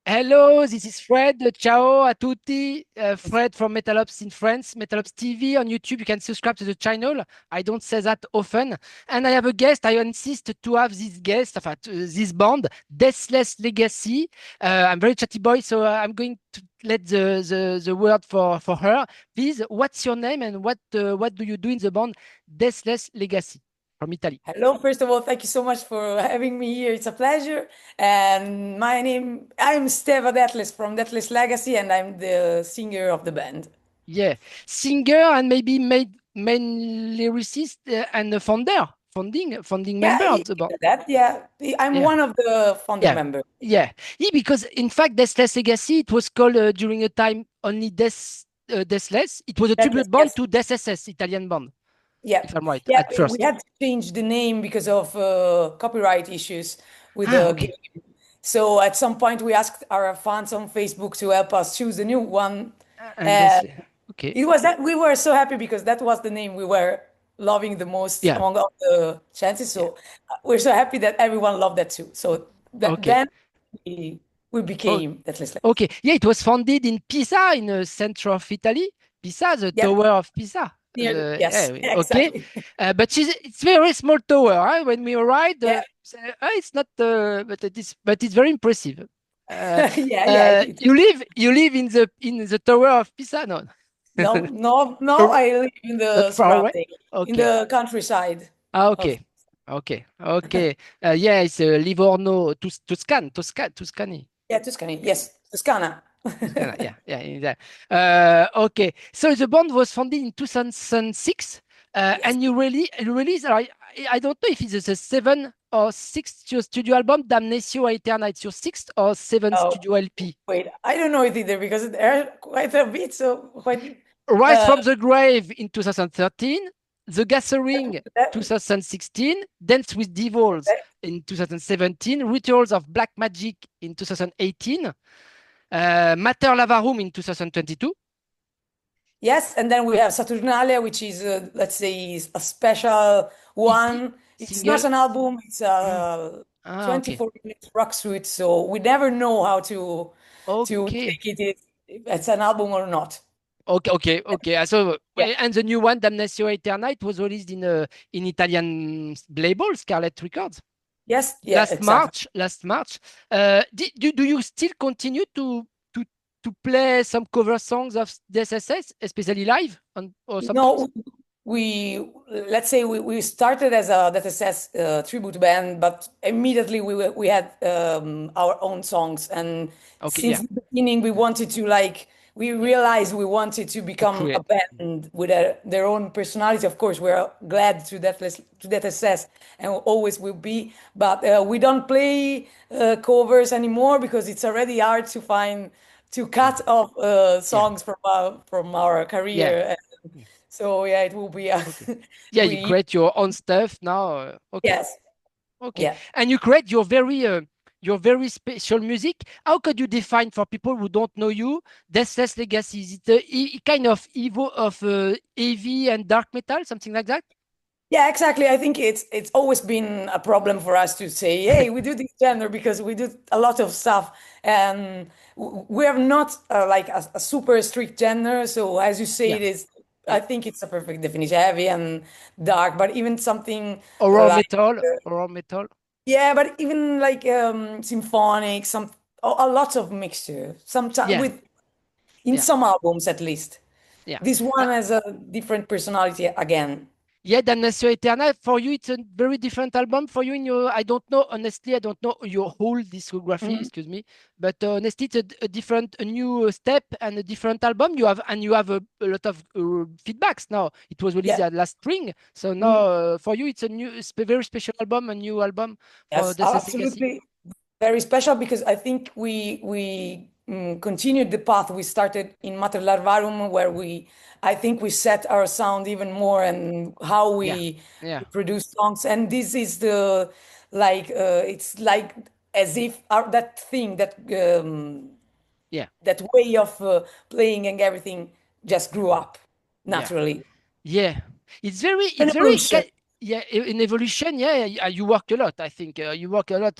Hello, this is Fred. Ciao a tutti. Fred from Metal Ops in France, Metal Ops TV on YouTube. You can subscribe to the channel. I don't say that often. And I have a guest. I insist to have this guest, this band, Deathless Legacy. I'm very chatty boy, so I'm going to let the word for her. Please, what's your name and what do you do in the band Deathless Legacy from Italy? Hello, first of all, thank you so much for having me here. It's a pleasure. And I'm Steva Deathless from Deathless Legacy, and I'm the singer of the band. Yeah, singer and maybe main lyricist and a founding Yeah, member of the band. yeah. I'm Yeah, one of the founding yeah, members. yeah. Yeah, because in fact, Deathless Legacy, it was called during a time only Deathless. It was a Deathless, tribute band yes. to Death SS, Italian band, Yeah. if I'm right, Yeah, at we first. had to change the name because of copyright issues with Ah, the okay. game. So at some point, we asked our fans on Facebook to help us choose the new one. And Uh, okay. It was that we were so happy because that was the name we were loving the most Yeah, among all the chances. yeah. So we're so happy that everyone loved that too. So Okay. then we Oh, became Deathless Legacy. okay. Yeah, it was founded in Pisa, in the center of Italy. Pisa, the Yep. Tower of Pisa. Yes, Okay. exactly. But it's very small tower. Huh? When we arrived, Yeah. it's not, but it's very impressive. Yeah. You live in the Tower of Pisa? No, No. Or I live in not the far away. surrounding, in Okay. the countryside Ah, of. okay. Okay. Yeah, it's Livorno, Tuscany. Yeah, Tuscany. Yes, Toscana. Toscana, yeah, in there. Okay, so the band was founded in 2006, Yes. and you released. I don't know if it's the seventh or sixth studio album, Damnatio Aeterna. It's your sixth or seventh Oh, studio LP. wait. I don't know it either because there are quite a bit. So quite. Rise Uh, from the Grave in 2013, The Gathering that, 2016, Dance with Devils in 2017, Rituals of Black Magic in 2018, Mater Lavarum in 2022. Yes, and then we have Saturnalia, which is, let's say, a special EP one. It's not single. an album, it's Ah, a okay. 24-minute rock suite, so we never know how to Okay. take it if it's an album or not. Okay. So, Yeah. and the new one, Damnatio Aeterna, it was released in Italian label, Scarlet Records, Yes, yeah, exactly. Last March. Do you still continue to to play some cover songs of the SSS, especially live or sometimes? No, we let's say we started as a that says tribute band, but immediately we had our own songs, and Okay, since yeah, the beginning we wanted to like we realized we wanted to to become a create. band with their own personality. Of course, we're glad to that success and always will be, but we don't play covers anymore because it's already hard to find to Mm, cut off yeah, songs from our yeah. career. So yeah, it will be Okay. Yeah, you we create your own stuff now. Okay. yes, Okay. yeah. And you create your very special music. How could you define for people who don't know you, Deathless Legacy? Is it kind of evo of heavy and dark metal, something like that? Yeah, exactly. I think it's always been a problem for us to say, hey, we do this genre because we do a lot of stuff, and we are not like a super strict genre. So as you say, Yeah. it is. I Yeah. think it's a perfect definition, heavy and dark. But even something like Horror metal. yeah, but even like symphonic, a lot of mixture. Sometimes Yeah. with in Yeah. some albums at least. Yeah. This Uh, one has a different personality again. Yeah, Damnatio Aeterna, for you, it's a very different album. For you, in your, I don't know, honestly, I don't know your whole discography, Mhm. excuse me, but honestly, it's a new step and a different album. You have a lot of feedbacks now. It was released Yeah. last spring, so now Mhm. for you, it's a very special album, a new album for Yes, the Legacy. absolutely. Very special because I think we continued the path we started in Mater Larvarum, where I think we set our sound even more and how Yeah, we yeah, produce songs. And this is the like it's like as if that thing yeah, that way of playing and everything just grew up yeah. naturally. Yeah, An it's very evolution. Yeah, in evolution, yeah, you work a lot. I think you work a lot.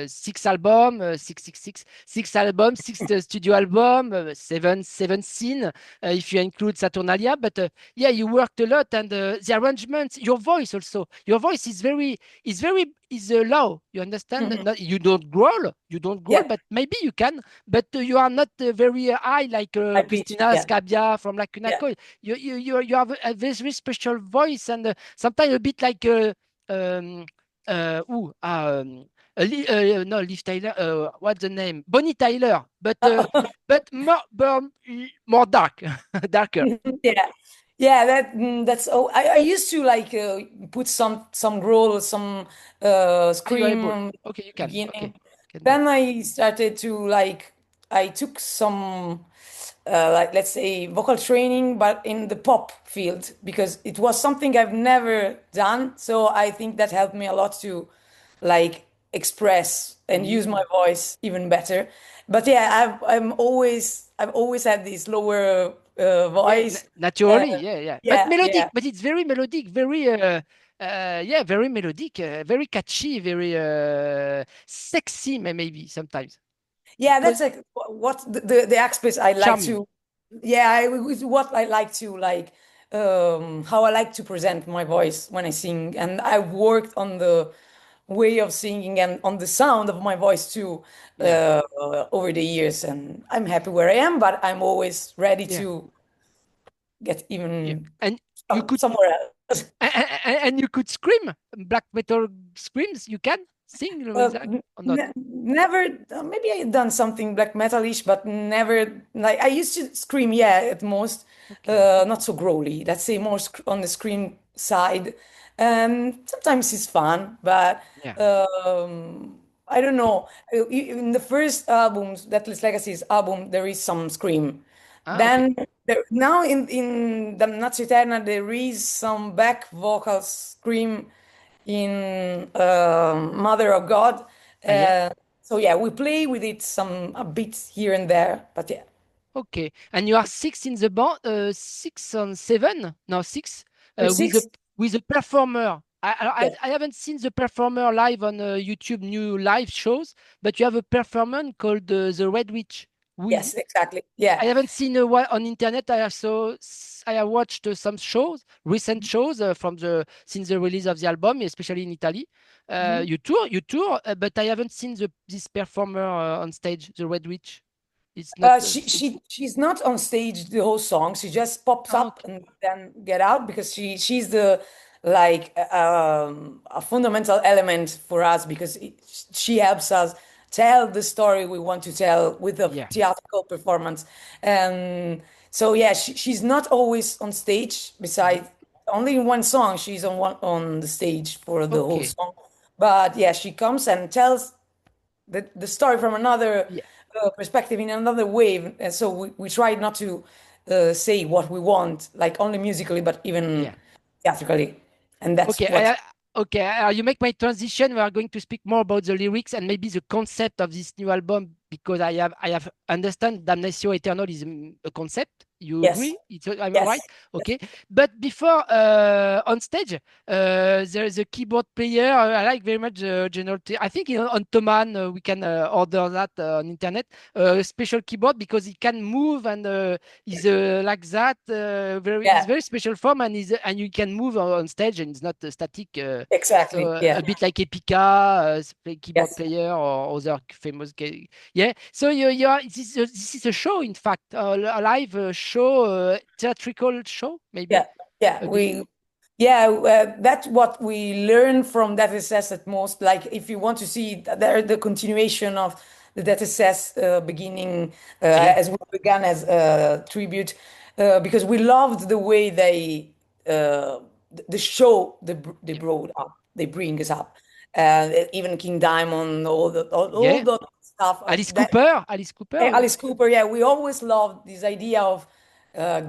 Six album, six albums, six studio album, seven scene, if you include Saturnalia. But yeah, you worked a lot, and the arrangements, your voice also. Your voice is low. You understand? Mhm. Not, you don't growl, Yeah, but maybe you can. But you are not very high like high pitch. Christina Yeah, Scabia from Lacuna yeah. Coil. You have a very special voice, and sometimes a bit like ooh, no, Liv Tyler. What's the name? Bonnie Tyler, but more dark, darker. Yeah, yeah. That's. Oh, I used to like put some growl, some Are you able? scream Okay, you can. Okay, beginning. can do. Then I started to like. I took some like let's say vocal training, but in the pop field because it was something I've never done. So I think that helped me a lot to like express and use my Mm. voice even better. But yeah, I've always had this lower Yeah, voice. Uh, naturally, yeah, yeah. But yeah, melodic, yeah, but it's very melodic, very yeah, very melodic, very catchy, very sexy, maybe sometimes. yeah. That's Because like what the aspects I like charming. to. Yeah, with what I like to like. How I like to present my voice when I sing, and I've worked on the way of singing and on the sound of my voice too Yeah, over the years. And I'm happy where I am, but I'm always ready yeah, to get yeah. even And you could somewhere else. and you could scream black metal screams. You can sing with that or not? Never, maybe I done something black metalish, but never like I used to scream, yeah, at most, Okay. not so growly. Let's say more on the scream side. Sometimes it's fun, but Yeah. I don't know. In the first albums, Deathless Legacy's album, there is some scream. Ah, okay. Then now in Damnatio Aeterna, there is some back vocal scream in Mother of God. Ah, yeah. Uh, so yeah, we play with it some a bit here and there, but yeah, Okay. And you are six in the band, six on seven? No, six, we're with six. a performer. Yeah. I haven't seen the performer live on YouTube new live shows, but you have a performer called the Red Witch. Yes, exactly. Yeah. I haven't seen on internet. I have watched some shows, recent shows from the since the release of the album, especially in Italy. Mhm. You tour, but I haven't seen this performer on stage, the Red Witch. It's not. She's not on stage the whole song. She just pops Oh, up okay. and then get out because she's the like a fundamental element for us because she helps us tell the story we want to tell with a Yeah. theatrical performance. And so yeah, she's not always on stage. Mhm. Besides, only in one song she's on the stage for the whole Okay. song. But yeah, she comes and tells the story from another Yeah. perspective in another way. And so we try not to say what we want, like only musically, but even Yeah. theatrically. And that's Okay, what, okay. You make my transition. We are going to speak more about the lyrics and maybe the concept of this new album because I have understand Damnatio Aeterna is a concept. You yes, agree? Am I yes, right? Okay. But before on stage, there is a keyboard player. I like very much the general. I think on Thomann we can order that on internet. Special keyboard because it can move and is like that. It's yeah, very special form and is and you can move on stage and it's not static. So exactly, yeah, a bit like Epica, keyboard yes. player or other famous. Yeah. So you are this is a show in fact, a live show, theatrical show maybe Yeah, yeah, a bit. yeah, that's what we learn from that SS at most. Like, if you want to see the continuation of the Death SS beginning Yeah. as we began as a tribute, because we loved the way the show they Yeah. brought up, they bring us up, even King Diamond, all Yeah. the stuff Alice that Cooper. Alice Cooper. Alice Cooper, yeah, we always loved this idea of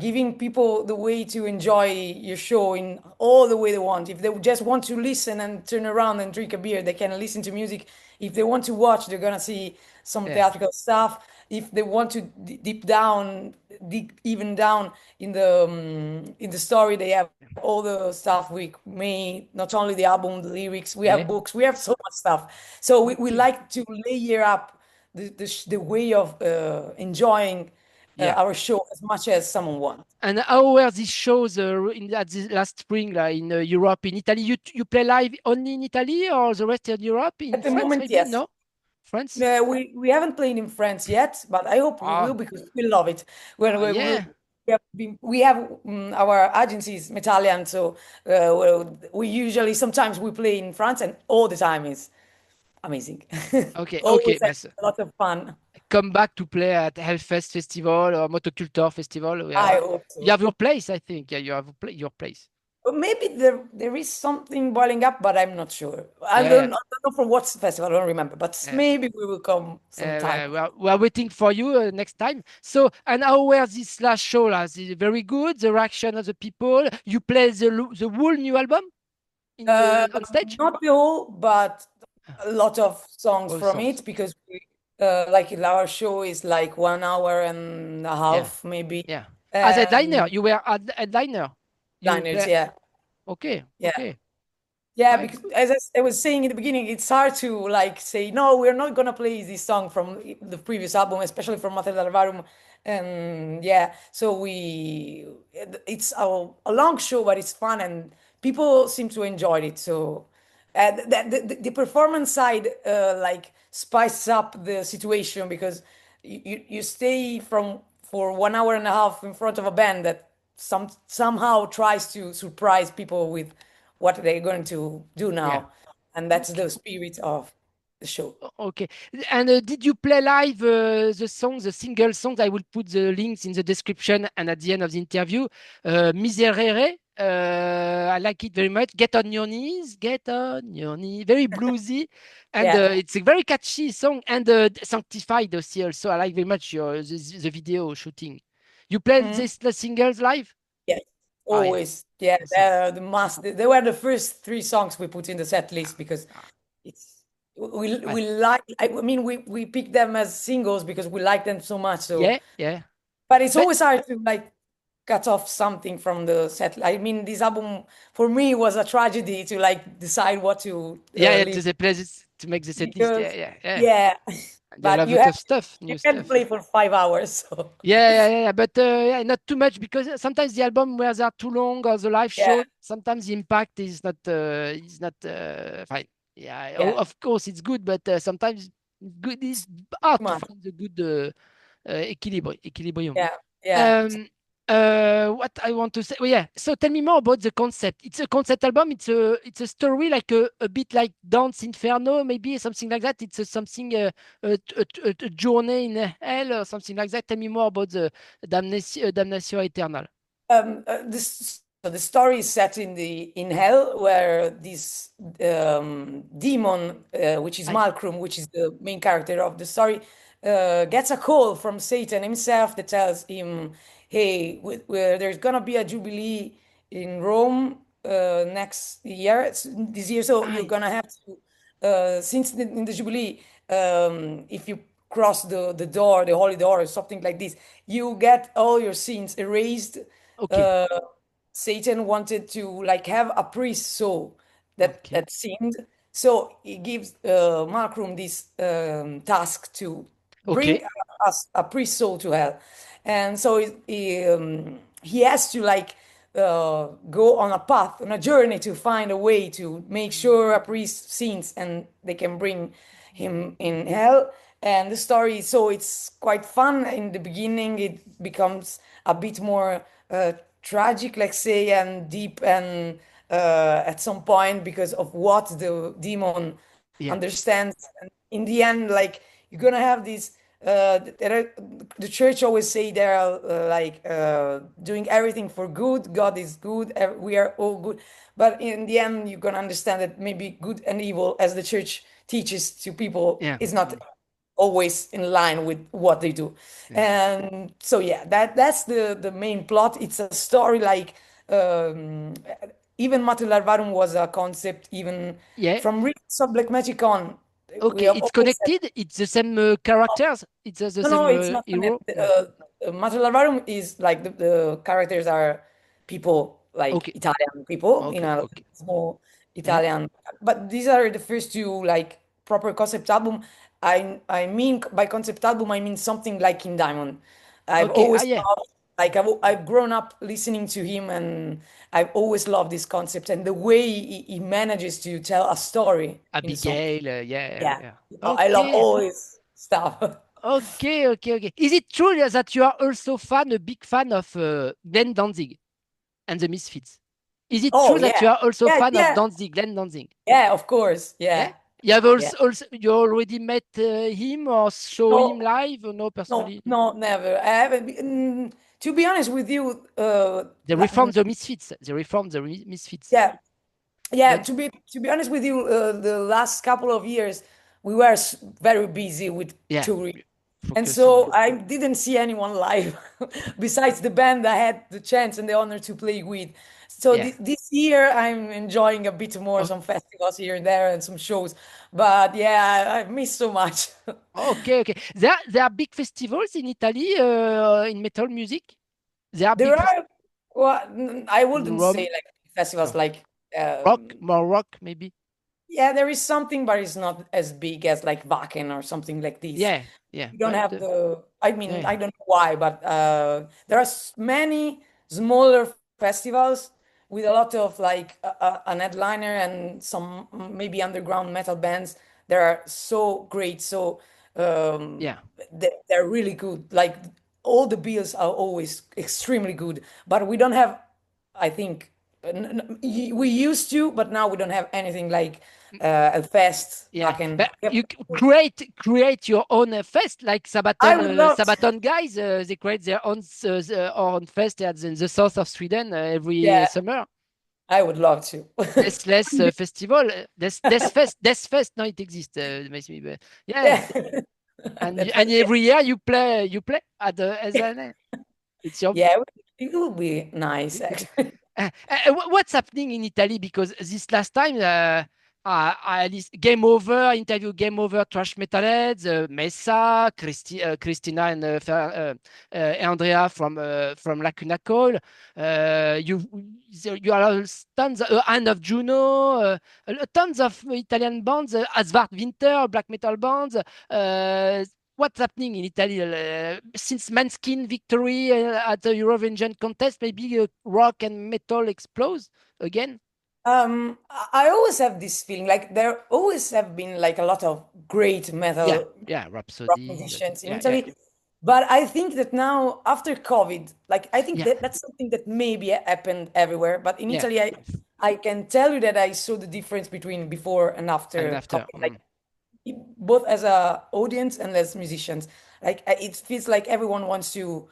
giving people the way to enjoy your show in all the way they want. If they just want to listen and turn around and drink a beer, they can listen to music. If they want to watch, they're gonna see some Yeah. theatrical stuff. if they want to deep down, deep even down in the story, they have all the stuff we made, not only the album, the lyrics, we have Yeah. books, we have so much stuff. So we Okay. like to layer up the way of enjoying Yeah. our show as much as someone wants. And how were these shows at the last spring, like in Europe, in Italy? You play live only in Italy or the rest of Europe? In At the France, moment, maybe? yes. No? France? We haven't played in France yet, but I hope we will Ah, because we love it. When yeah. we have our agency is Italian, so we usually sometimes we play in France, and all the time is amazing. Okay, okay. Always have a lot of fun. Come back to play at Hellfest Festival or Motocultor Festival. I hope You so. have your place, I think. Yeah, you have your place. But maybe there is something boiling up, but I'm not sure. Yeah, I don't know from what festival. I don't remember, but yeah. maybe we will come sometime. We are waiting for you next time. So, and how were this last show? Is it very good? The reaction of the people. You play the whole new album Uh, on stage? Not the whole, but a lot of songs All from songs. it because like our show is like 1 hour and a Yeah, half, maybe. yeah. As a headliner, And you were a headliner. You liners, play. yeah, Okay, yeah. okay. Yeah, Fine. because as I was saying in the beginning, it's hard to like say no, we're not gonna play this song from the previous album, especially from Mater Larvarum. And yeah, so it's a long show, but it's fun and people seem to enjoy it. So the performance side like spices up the situation because you stay from for 1 hour and a half in front of a band that somehow tries to surprise people with what they're going to do Yeah. now. And that's Okay. the spirit of the show. Okay. And did you play live the songs, the single songs? I will put the links in the description and at the end of the interview. Miserere. I like it very much. Get on your knees. Get on your knees. Very bluesy. And Yeah. it's a very catchy song. And Sanctified also. I like very much the video shooting. You played Mhm. the singles live? Yes. Ah, yeah. Always. Yeah. This is. The must. They were the first three songs we put in the set list because Ah, it's right. we like. I mean, we picked them as singles because we like them so much. So, Yeah, yeah. but it's But always hard to like cut off something from the set. I mean, this album for me was a tragedy to like decide what to yeah, yeah, leave to the places to make the set list. Yeah, because yeah, yeah. yeah, And you'll but have a lot of stuff, you new can't stuff. play for 5 hours. So Yeah, yeah, yeah, yeah. But yeah, not too much because sometimes the album where they are too long or the live yeah, show, sometimes the impact is not fine. Yeah, yeah, of course it's good, but sometimes good is hard too to much. find the good equilibrium. Yeah, yeah. Um, what I want to say, oh, yeah. So tell me more about the concept. It's a concept album. It's a story like a bit like Dance Inferno, maybe something like that. It's something a journey in hell or something like that. Tell me more about the Damnatio Aeterna. So the story is set in hell, where this demon, which is I, Malchrum, which is the main character of the story, gets a call from Satan himself that tells him, "Hey, there's gonna be a jubilee in Rome next year, this year. So you're I, gonna have to, since in the jubilee, if you cross the door, the holy door, or something like this, you get all your sins erased." okay, uh, Satan wanted to like have a priest soul okay, that sinned. So he gives Malcolm this task to bring okay, us a priest soul to hell. And so he has to like go on a path, on a journey to find a way to make sure a priest sins and they can bring him in hell. And the story, so it's quite fun in the beginning. It becomes a bit more tragic, let's say, and deep, and at some point because of what the demon yeah, understands. And in the end, like you're gonna have this. The church always say they're doing everything for good. God is good. We are all good. But in the end, you're gonna understand that maybe good and evil, as the church teaches to people, yeah, is not always in line with what they do. yeah, And so yeah, that's the main plot. It's a story like even Mater Larvarum was a concept even yeah. from Riffs of Black Magic on. We Okay, have it's always said, connected. It's the same characters. It's the no, no, same it's not hero. connected. No. Matelarvarum is like the characters are people, like Okay. Italian people in Okay. a Okay. small Yeah. Italian. But these are the first two like proper concept album. I mean by concept album I mean something like in Diamond. I've Okay. Ah, always yeah. loved like I've grown up listening to him and I've always loved this concept and the way he manages to tell a story in song. Abigail. Yeah. Yeah. Yeah, Yeah. I love Okay. all his stuff. Okay. Okay. Okay. Is it true that you are also a big fan of Glenn Danzig and the Misfits? Is it Oh true that yeah, you are also yeah, fan of yeah, Danzig, Glenn Danzig? yeah. Of course, Yeah. yeah, You have yeah. also you already met him or show him No, live or no no, personally? no, never. I haven't. To be honest with you, They reformed the Misfits. They reformed the Misfits. yeah, yeah. Then To be honest with you, the last couple of years we were very busy with yeah, touring. And focus on so I didn't see anyone live besides the band I had the chance and the honor to play with. So yeah. this year I'm enjoying a bit more O- some festivals here and there and some shows. But yeah, I missed so much. Okay, okay. There are big festivals in Italy in metal music. There are There big are, well, I in wouldn't say Rome. like festivals Oh, like, more rock maybe. yeah, there is something, but it's not as big as like Wacken or something like this. Yeah, yeah. You don't But have the, I mean, yeah, I don't know why, but there are many smaller festivals with a lot of like an headliner and some maybe underground metal bands. They are so great, so yeah. they're really good. Like all the bills are always extremely good, but we don't have, I think, we used to, but now we don't have anything like a fest. I Yeah, can. but you create your own fest like I Sabaton would love to. Sabaton guys. They create their own fest at the south of Sweden every Yeah, summer. I would love to. Deathless festival, Death Fest. No, it exists. Makes me, yeah. Yeah. And every year you play at the as it's your Yeah, it would be nice actually. What's happening in Italy? Because this last time, Game Over interview Game Over Trash Metalheads, Mesa, Christina and Andrea from Lacuna Coil. You are tons, Hand of Juno, tons of Italian bands, Aswad Winter, black metal bands. What's happening in Italy since Manskin victory at the Eurovision contest? Maybe rock and metal explodes again. I always have this feeling like there always have been like a lot of great Yeah, metal yeah, rock Rhapsody. musicians in Yeah, yeah, Italy. But I think that now after COVID, like I think yeah, that that's something that maybe happened everywhere. But in yeah. Italy, I can tell you that I saw the difference between before and And after after, COVID. Like both as a audience and as musicians, like it feels like everyone wants to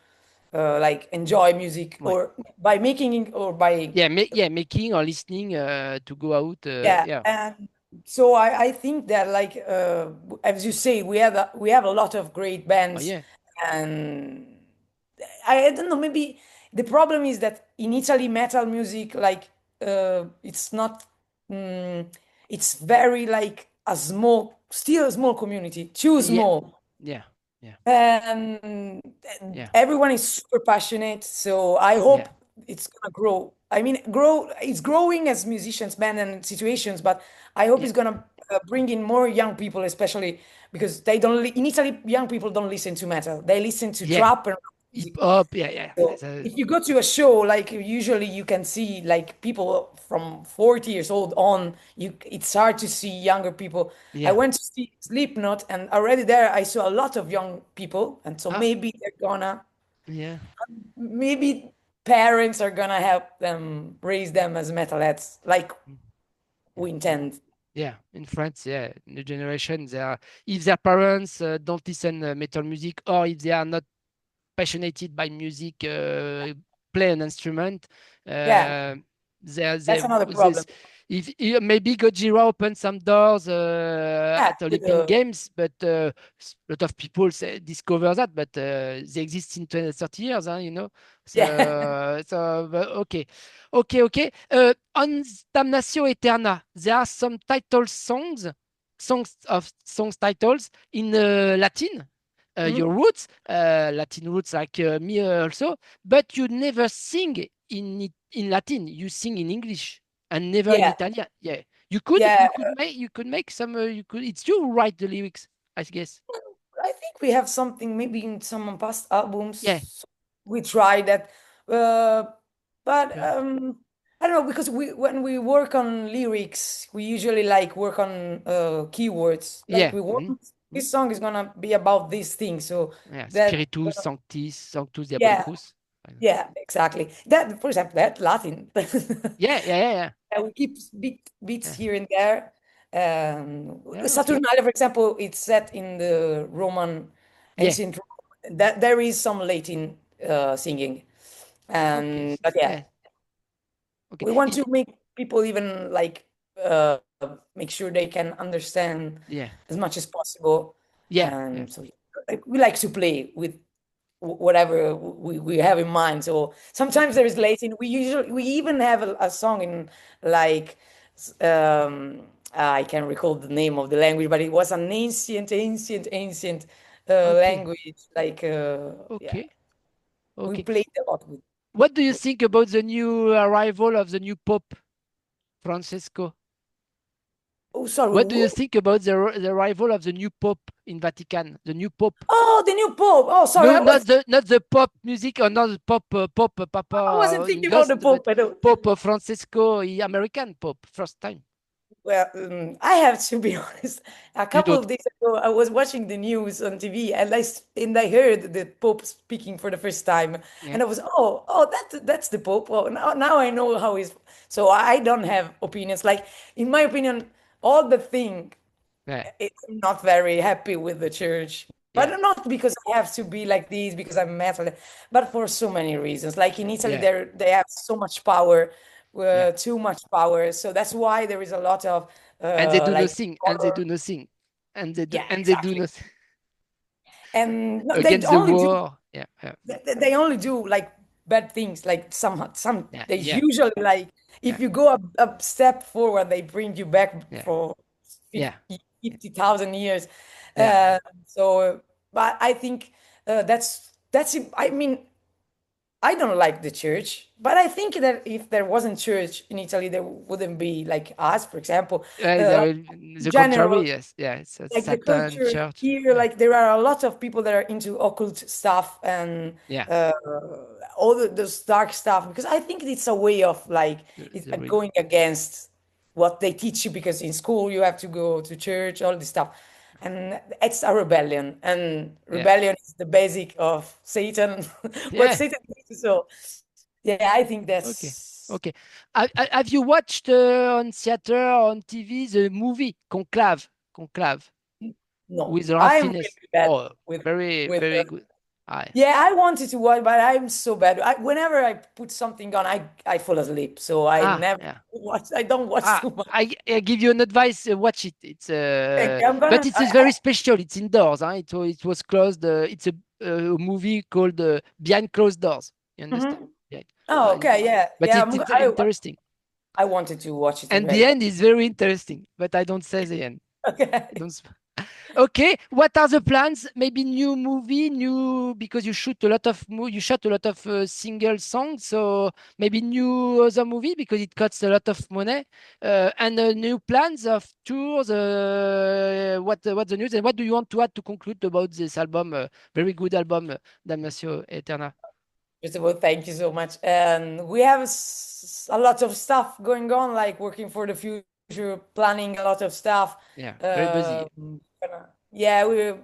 like enjoy music ouais. or by making it or by Yeah, making or listening to go out. yeah. Yeah. And so I think that like as you say, we have a lot of great Oh, bands, yeah, and I don't know, maybe the problem is that in Italy metal music like it's not mm, it's very like a small, still a small community, too yeah, small. yeah, yeah, And yeah, everyone is super passionate, so I yeah, hope it's gonna grow. I mean, it's growing as musicians, band, and situations, but I hope yeah, it's gonna bring in more young people, especially because they don't. In Italy, young people don't listen to metal; they listen to yeah. trap and rock Hip music. hop. Yeah, yeah. So if you go to a show, like usually you can see like people from 40 years old on, it's hard to see younger people. I Yeah. went to see Slipknot and already there I saw a lot of young people, and so Ah, maybe they're gonna, yeah. maybe parents are gonna help them raise them as metalheads like Yeah. we intend. Yeah, in France, yeah, new generation, they are if their parents don't listen metal music or if they are not passionate by music, play an instrument. Yeah, Uh, that's they another problem. this if maybe Gojira opened some doors Yeah, at with Olympic the Games, but a lot of people discover that, but they exist in 20, 30 years, you know. yeah. So but okay, okay. On Damnatio Aeterna, there are some title songs songs titles in Latin. Your roots, Latin roots like me also, but you never sing in Latin. You sing in English and never in Yeah, Italian. Yeah, yeah. you could make some. You could. It's you who write the lyrics, I guess. I think we have something maybe in some past Yeah, albums. We tried that, uh, but yeah, I don't know because we when we work on lyrics, we usually like work on keywords. Like yeah. we want Mhm. Mhm. this song is gonna be about this thing, so Yeah. that Spiritus, Sanctis, Sanctus yeah, Diabolicus. yeah, exactly. That for example, that Latin. Yeah, yeah, yeah, yeah. And we keep beats Yeah, here and there. yeah, okay. Saturnalia, for example, it's set in the Roman Yeah, ancient Rome. That there is some Latin singing, okay. and but yeah, Yeah, okay. we want to make people even like make sure they can understand Yeah, as much as possible, yeah, yeah, and so like, we like to play with whatever we have in mind. So sometimes okay. there is Latin. We even have a song in like I can't recall the name of the language, but it was an ancient Okay, language. Like yeah, okay, we okay. played a lot with. What do you think about the new arrival of the new Pope, Francesco? Oh, sorry. What do you Who? think about the arrival of the new Pope in Vatican? The new Pope? Oh, the new Pope. Oh, sorry. No, not the pop music or not the pop Pope I wasn't Papa thinking about the Ghost, but Pope. I don't. Pope Francesco, the American Pope, first time. Well, I have to be honest. A You couple don't? of days ago, I was watching the news on TV, and I heard the Pope speaking for the first time, Yeah, and I was that's the Pope. Well, now I know how he's. So I don't have opinions. Like in my opinion, all the thing yeah, it's not very happy with the church. But yeah, not because I have to be like this, because I'm metal, but for so many reasons. Like in Italy, yeah, they have so much power, yeah. too much power. So that's why there is a lot of And they do like nothing, and they horror. do nothing, Yeah, and they do exactly. nothing And no, they against the only do war. Yeah, yeah, they only do like bad things. Like some yeah, they yeah, usually like if yeah, you go a step forward, they bring you back yeah, for yeah, 50,000 years. yeah. So, but I think that's it. I mean, I don't like the church, but I think that if there wasn't church in Italy, there wouldn't be like us, for example, There like the general contrary, yes, yeah. It's a like the Satan culture church. here, Yeah, like there are a lot of people that are into occult stuff and yeah. uh, all those dark stuff because I think it's a way of like it's The real, going against what they teach you because in school you have to go to church, all this stuff. And it's a rebellion, and yeah, rebellion is the basic of Satan, what yeah. Satan teaches. So, yeah, I think Okay, that's okay. Have you watched on theater on TV the movie Conclave? Conclave no. with I'm Raphaël. really bad Oh, with very, with very good. I, yeah, I wanted to watch, but I'm so bad. Whenever I put something on, I fall asleep. So I never yeah. watch. I don't watch too much. I give you an advice. Watch it. It's Okay, I'm but gonna. it's very special. It's indoors. Huh? It was closed. It's a movie called Behind Closed Doors. You understand? Mhm. Yeah. Oh, okay, yeah, But yeah. it's very interesting. I wanted to watch it And the already. end is very interesting. But I don't say the end. I Okay. don't. Okay, what are the plans? Maybe new movie, new because you shoot a lot of you shot a lot of single songs, so maybe new other movie because it costs a lot of money, and new plans of tours. What's the news and what do you want to add to conclude about this album? Very good album, Damnatio Aeterna. First of all, thank you so much. And we have a lot of stuff going on, like working for the future, planning a lot of stuff. Yeah, very busy. Um, yeah, we're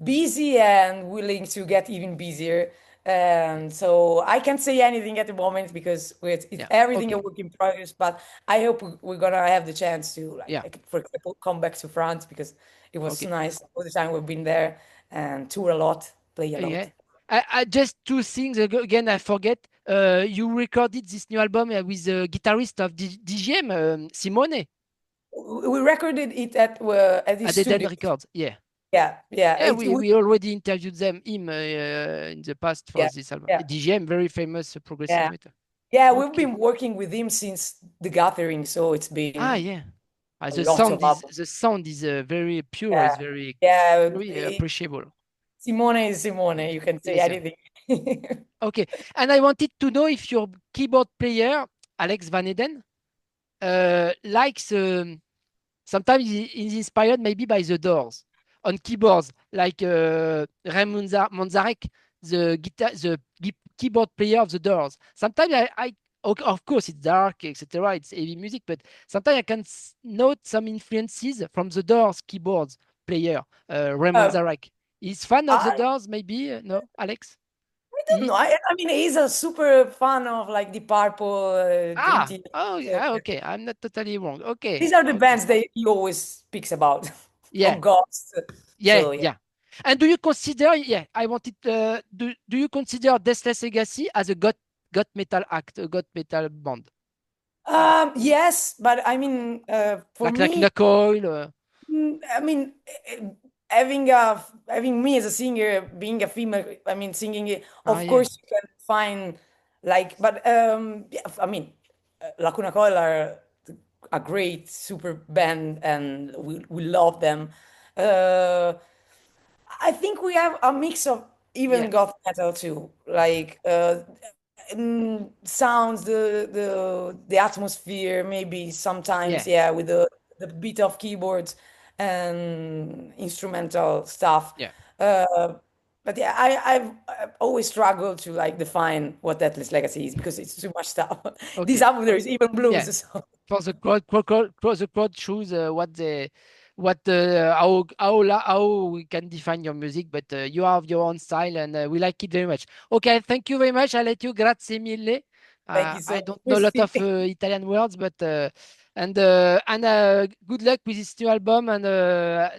busy and willing to get even busier. And so I can't say anything at the moment because it's Yeah, everything a okay, work in progress. But I hope we're gonna have the chance to, yeah, for example, come back to France because it was okay. nice all the time we've been there and tour a lot, play a lot. Yeah. I just two things again. I forget. You recorded this new album with the guitarist of DGM, Simone, We recorded it at his at the Dead studio. Records. Yeah, Yeah, yeah. yeah. We already interviewed him in the past for Yeah, this album. yeah, DGM, very famous progressive yeah, metal. yeah. We've Okay. been working with him since the Gathering, so it's been Yeah. a lot of albums. The sound is very pure. Is Yeah, yeah. very appreciable. Simone is Simone. You can say Yes, yeah. anything. Okay. And I wanted to know if your keyboard player, Alex Van Eden, likes sometimes he's inspired maybe by the Doors on keyboards, like Ray Manzarek, the keyboard player of the Doors. Sometimes of course, it's dark, etc. It's heavy music, but sometimes I can note some influences from the Doors keyboards player, Ray Uh, Manzarek. He's fan of the I Doors, maybe? No, Alex? I don't He, know. I mean, he's a super fan of like the Purple, Dream ah, Theater. oh, yeah, okay. I'm not totally wrong. Okay, These are the okay. bands that he always speaks about, Yeah, or Ghost. yeah, So yeah. yeah. And do you consider, yeah, I wanted, do you consider Deathless Legacy as a goth metal act, a goth metal band? Yes, but I mean, for Like me, Knuckle? I mean, having me as a singer, being a female, I mean, singing it, of Yeah, course you can find like, but yeah, I mean, Lacuna Coil are a great super band, and we love them. Uh, I think we have a mix of yeah, even goth metal too, like sounds, the atmosphere, maybe sometimes, yeah, yeah, with the beat of keyboards and instrumental stuff. yeah. Uh, but yeah, I've always struggled to like define what Deathless Legacy is because it's too much stuff. This Okay, album there is even yeah. blues, so For the crowd choose how we can define your music, but you have your own style, and we like it very much. Okay, thank you very much. I let you. Grazie mille. thank you so I much don't for know a lot of speaking. Italian words, but and good luck with this new album and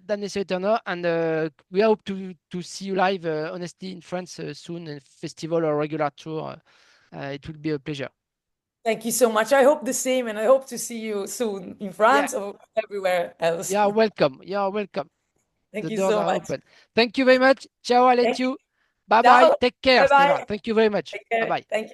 Damnatio Aeterna, and we hope to see you live, honestly, in France soon, in festival or regular tour. It will be a pleasure. Thank you so much. I hope the same, and I hope to see you soon in Yeah, France or everywhere else. you are welcome. You are welcome. Thank The you doors so are much. open. Thank you very much. Ciao, I let Thank you. you. Bye bye. Ciao. Take care, Bye bye. Steva. Thank you very much. Take Bye care. bye. Thank you.